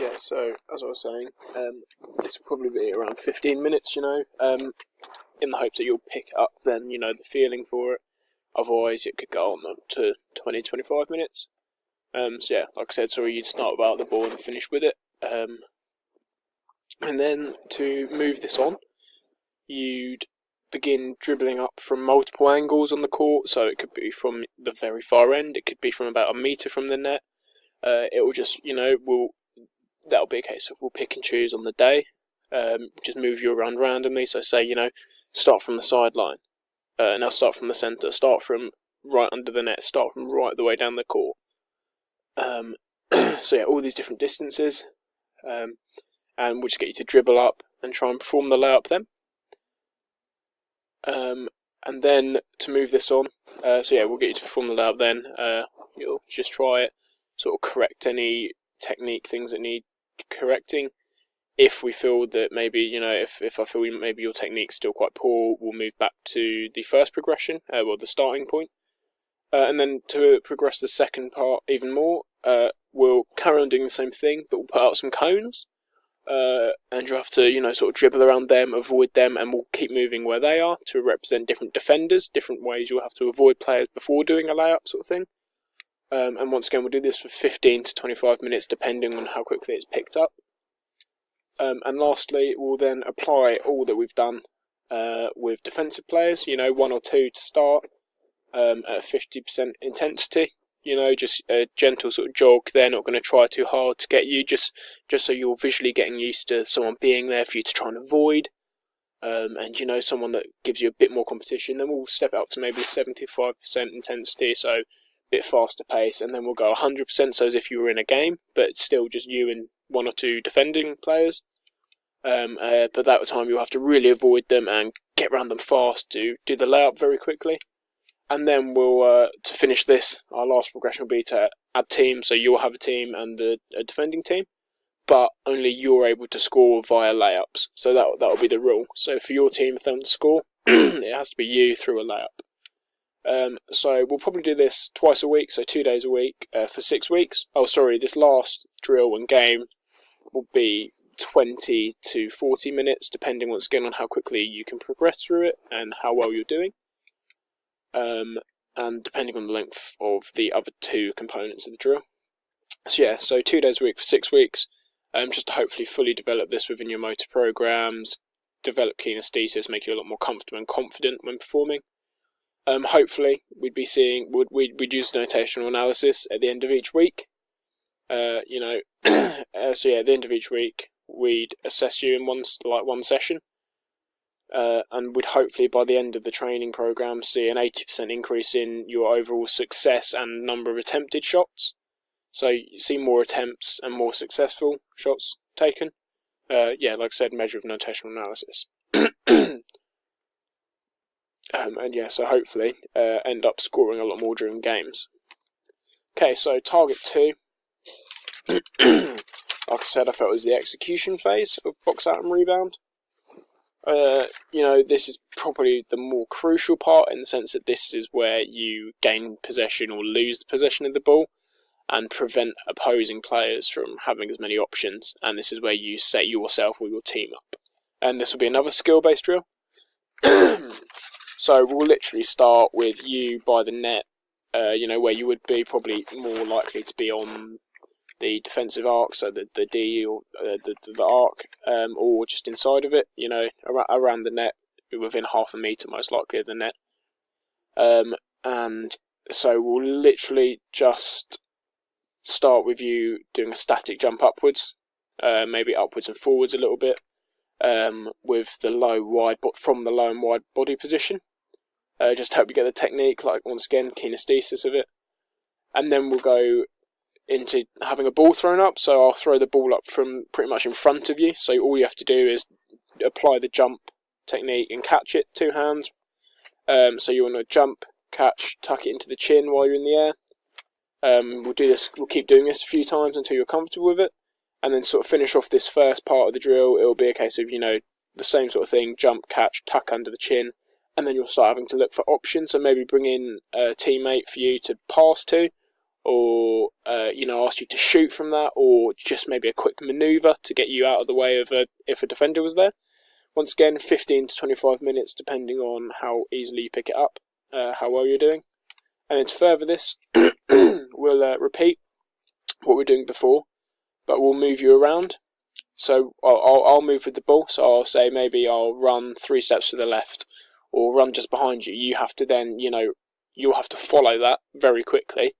Yeah, so as I was saying, this will probably be around 15 minutes, in the hopes that you'll pick up then, the feeling for it. Otherwise, it could go on up to 20-25 minutes. So yeah, like I said, sorry, you'd start without the ball and finish with it. And then to move this on, you'd begin dribbling up from multiple angles on the court. So it could be from the very far end, it could be from about a metre from the net. It will just, that'll be a case of we'll pick and choose on the day. Just move you around randomly. So say, start from the sideline. Now start from the centre. Start from right under the net. Start from right the way down the court. So yeah, all these different distances. And we'll just get you to dribble up and try and perform the layup then. And then to move this on, so yeah, we'll get you to perform the layup then. You'll just try it, sort of correct any technique things that need correcting. If we feel that maybe, if I feel maybe your technique's still quite poor, we'll move back to the first progression, the starting point. And then to progress the second part even more, we'll carry on doing the same thing, but we'll put out some cones. And you have to, sort of dribble around them, avoid them, and we'll keep moving where they are to represent different defenders, different ways you'll have to avoid players before doing a layup sort of thing. And once again, we'll do this for 15 to 25 minutes, depending on how quickly it's picked up. And lastly, we'll then apply all that we've done with defensive players, 1 or 2 to start, at a 50% intensity. Just a gentle sort of jog. They're not going to try too hard to get you, just so you're visually getting used to someone being there for you to try and avoid. And someone that gives you a bit more competition. Then we'll step up to maybe 75% intensity, so a bit faster pace, and then we'll go 100%, so as if you were in a game, but it's still just you and 1 or 2 defending players. But that time you'll have to really avoid them and get around them fast to do the layup very quickly. And then we'll, to finish this, our last progression will be to add teams. So you'll have a team and a defending team, but only you're able to score via layups. So that'll be the rule. So for your team, if they want to score, it has to be you through a layup. So we'll probably do this twice a week, so 2 days a week, for 6 weeks. Oh, sorry, this last drill and game will be 20 to 40 minutes, depending once again on how quickly you can progress through it and how well you're doing. And depending on the length of the other 2 components of the drill. So yeah, so 2 days a week for 6 weeks, just to hopefully fully develop this within your motor programs, develop kinesthesis, make you a lot more comfortable and confident when performing. Hopefully we'd we'd use notational analysis at the end of each week. So yeah, at the end of each week we'd assess you in one session. And would hopefully by the end of the training program see an 80% increase in your overall success and number of attempted shots. So you see more attempts and more successful shots taken. Like I said, measure of notational analysis. And yeah, so hopefully end up scoring a lot more during games. Okay, so target 2. Like I said, I felt it was the execution phase of box out and rebound. This is probably the more crucial part, in the sense that this is where you gain possession or lose the possession of the ball and prevent opposing players from having as many options, and this is where you set yourself or your team up. And this will be another skill-based drill. So we'll literally start with you by the net, where you would be probably more likely to be on the defensive arc, so the D or the arc, or just inside of it, around the net, within half a metre most likely of the net. And so we'll literally just start with you doing a static jump upwards, maybe upwards and forwards a little bit, with the from the low and wide body position. Just hope you get the technique, like once again, kinesthesis of it. And then we'll go into having a ball thrown up, so I'll throw the ball up from pretty much in front of you, so all you have to do is apply the jump technique and catch it, 2 hands. So you want to jump, catch, tuck it into the chin while you're in the air. We'll keep doing this a few times until you're comfortable with it, and then sort of finish off this first part of the drill. It'll be a case of, the same sort of thing, jump, catch, tuck under the chin, and then you'll start having to look for options, so maybe bring in a teammate for you to pass to, or ask you to shoot from that, or just maybe a quick manoeuvre to get you out of the way of if a defender was there. Once again, 15 to 25 minutes, depending on how easily you pick it up, how well you're doing. And then to further this, we'll repeat what we're doing before, but we'll move you around. So I'll move with the ball, so I'll say maybe I'll run 3 steps to the left, or run just behind you. You have to then, you'll have to follow that very quickly.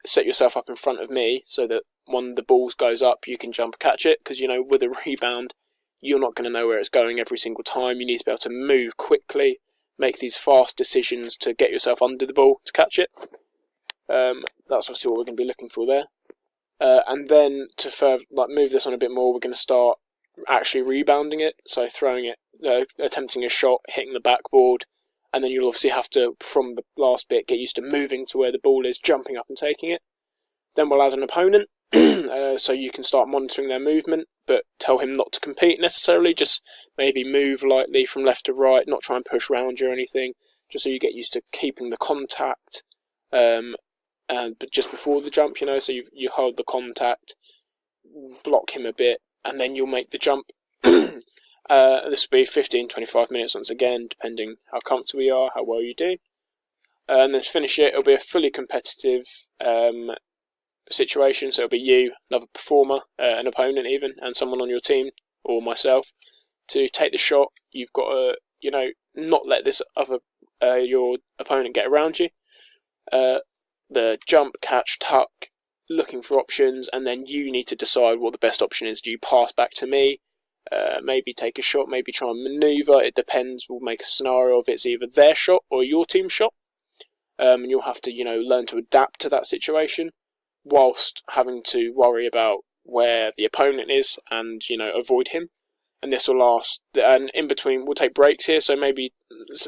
Set yourself up in front of me so that when the ball goes up, you can jump and catch it, because, with a rebound, you're not going to know where it's going every single time. You need to be able to move quickly, make these fast decisions to get yourself under the ball to catch it. That's obviously what we're going to be looking for there. And then to further move this on a bit more, we're going to start actually rebounding it, so throwing it, attempting a shot, hitting the backboard, and then you'll obviously have to, from the last bit, get used to moving to where the ball is, jumping up and taking it. Then we'll add an opponent, so you can start monitoring their movement, but tell him not to compete necessarily, just maybe move lightly from left to right, not try and push round you or anything, just so you get used to keeping the contact, but just before the jump, so you hold the contact, block him a bit, and then you'll make the jump. This will be 15-25 minutes once again, depending how comfortable you are, how well you do. And then to finish it, it'll be a fully competitive situation, so it'll be you, another performer, an opponent even, and someone on your team, or myself, to take the shot. You've got to, not let this your opponent get around you. The jump, catch, tuck, looking for options, and then you need to decide what the best option is. Do you pass back to me? Maybe take a shot, maybe try and manoeuvre. It depends. We'll make a scenario of it's either their shot or your team's shot. And you'll have to, learn to adapt to that situation, whilst having to worry about where the opponent is and, avoid him. And this will last, and in between, we'll take breaks here, so maybe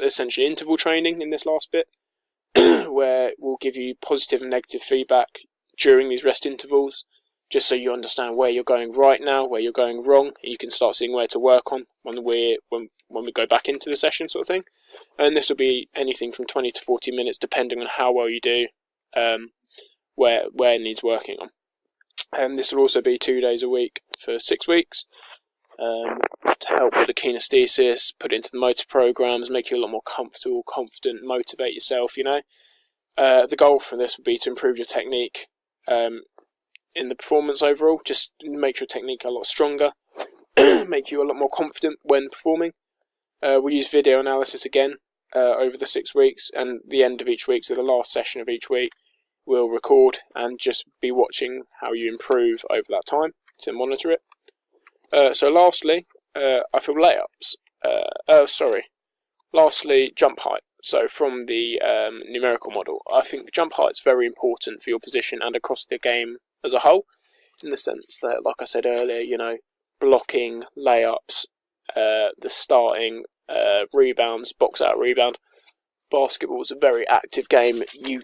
essentially interval training in this last bit, where we'll give you positive and negative feedback during these rest intervals, just so you understand where you're going right now, where you're going wrong. You can start seeing where to work on when we go back into the session, sort of thing. And this will be anything from 20 to 40 minutes, depending on how well you do, where it needs working on. And this will also be 2 days a week for 6 weeks, to help with the kinesthesis, put it into the motor programs, make you a lot more comfortable, confident, motivate yourself. The goal for this would be to improve your technique in the performance overall, just make your technique a lot stronger, make you a lot more confident when performing. We'll use video analysis again over the 6 weeks, and the end of each week, so the last session of each week, we'll record and just be watching how you improve over that time to monitor it. So lastly, I feel layups. Lastly, jump height. So from the numerical model, I think jump height is very important for your position and across the game as a whole, in the sense that, like I said earlier, blocking, layups, the starting, rebounds, box out rebound. Basketball is a very active game. You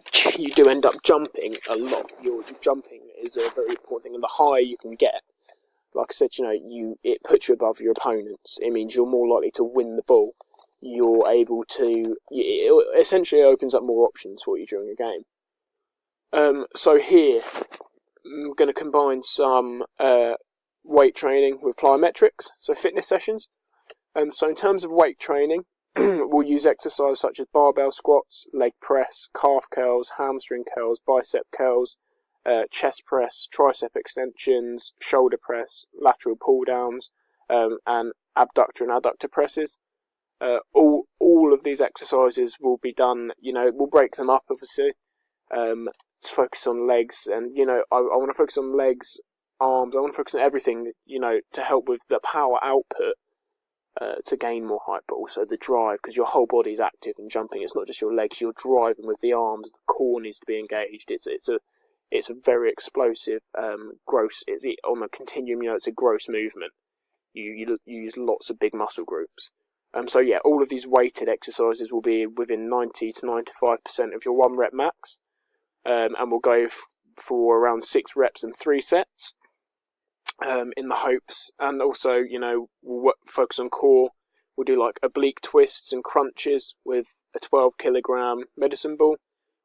do end up jumping a lot. Your jumping is a very important thing, and the higher you can get, like I said, it puts you above your opponents. It means you're more likely to win the ball. You're able to. It essentially opens up more options for you during a game. So here, I'm going to combine some weight training with plyometrics, so fitness sessions. So in terms of weight training, we'll use exercises such as barbell squats, leg press, calf curls, hamstring curls, bicep curls, chest press, tricep extensions, shoulder press, lateral pull downs, and abductor and adductor presses. All of these exercises will be done, we'll break them up obviously, to focus on legs, and I want to focus on legs, arms, I want to focus on everything, to help with the power output, to gain more height, but also the drive, because your whole body is active and jumping. It's not just your legs, you're driving with the arms, the core needs to be engaged. It's a very explosive, gross, on the continuum, it's a gross movement. You use lots of big muscle groups. So yeah, all of these weighted exercises will be within 90 to 95% of your 1 rep max, and we'll go for around 6 reps and 3 sets, in the hopes, and also, we'll focus on core. We'll do like oblique twists and crunches with a 12 kilogram medicine ball.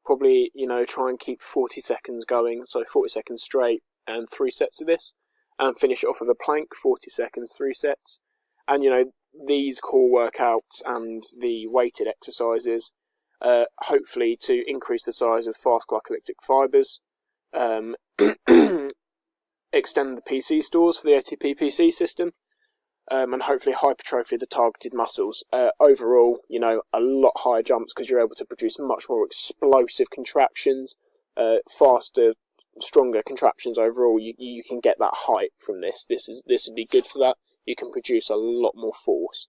probably, you know, try and keep 40 seconds going, so 40 seconds straight and 3 sets of this, and finish it off with a plank, 40 seconds, 3 sets. And, you know, these core workouts and the weighted exercises, hopefully to increase the size of fast glycolytic fibres, extend the PC stores for the ATP PC system, and hopefully hypertrophy the targeted muscles. Overall, you know, a lot higher jumps because you're able to produce much more explosive contractions, faster, stronger contractions overall. You can get that height from this. This would be good for that. You can produce a lot more force.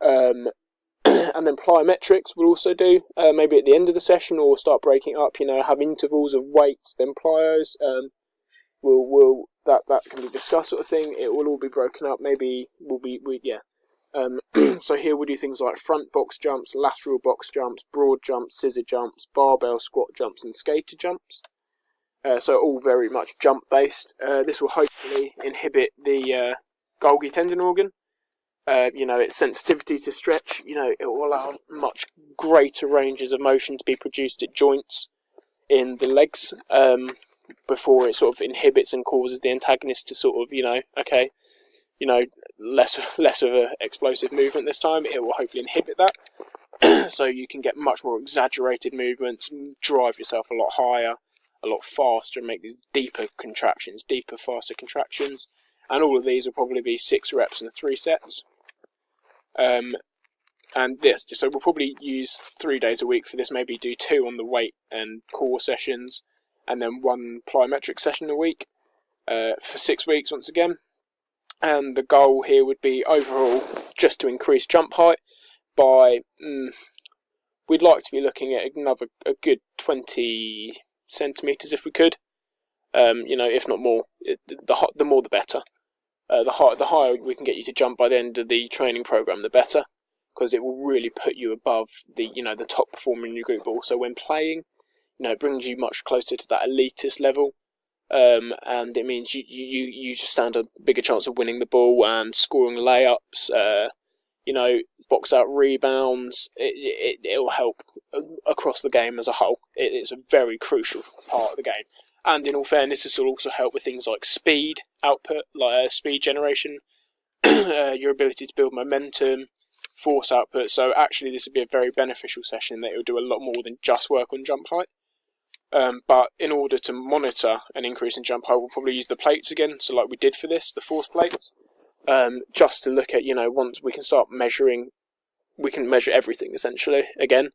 And then plyometrics we'll also do, maybe at the end of the session, or start breaking up, you know, have intervals of weights, then plyos. That can be discussed, sort of thing. It will all be broken up. Maybe so here we'll do things like front box jumps, lateral box jumps, broad jumps, scissor jumps, barbell squat jumps, and skater jumps. So all very much jump based. This will hopefully inhibit the Golgi tendon organ. You know, its sensitivity to stretch. You know, it will allow much greater ranges of motion to be produced at joints in the legs. Before it sort of inhibits and causes the antagonist to sort of, you know, okay, you know, less of a explosive movement this time. It will hopefully inhibit that, so you can get much more exaggerated movements, drive yourself a lot higher, a lot faster, and make these deeper, faster contractions. And all of these will probably be 6 reps and 3 sets. And this, so we'll probably use 3 days a week for this. Maybe do 2 on the weight and core sessions, and then 1 plyometric session a week for 6 weeks once again. And the goal here would be overall just to increase jump height by, we'd like to be looking at a good 20 centimetres if we could. You know, if not more, the more the better. The higher we can get you to jump by the end of the training program, the better, because it will really put you above the, you know, the top performer in your group. But also when playing, you know, it brings you much closer to that elitist level, and it means you just stand a bigger chance of winning the ball and scoring layups. You know, box out rebounds. It'll help across the game as a whole. It's a very crucial part of the game. And in all fairness, this will also help with things like speed output, like speed generation, your ability to build momentum, force output. So actually, this would be a very beneficial session that it will do a lot more than just work on jump height. But in order to monitor an increase in jump height, we'll probably use the plates again, so like we did for this, the force plates, just to look at, you know, once we can start measuring, we can measure everything essentially again,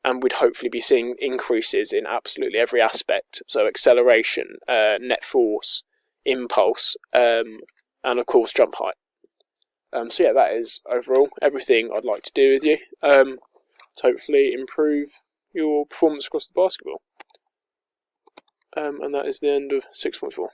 and we'd hopefully be seeing increases in absolutely every aspect, so acceleration, net force, impulse, and of course jump height. So yeah, that is overall everything I'd like to do with you, to hopefully improve your performance across the basketball. And that is the end of 6.4.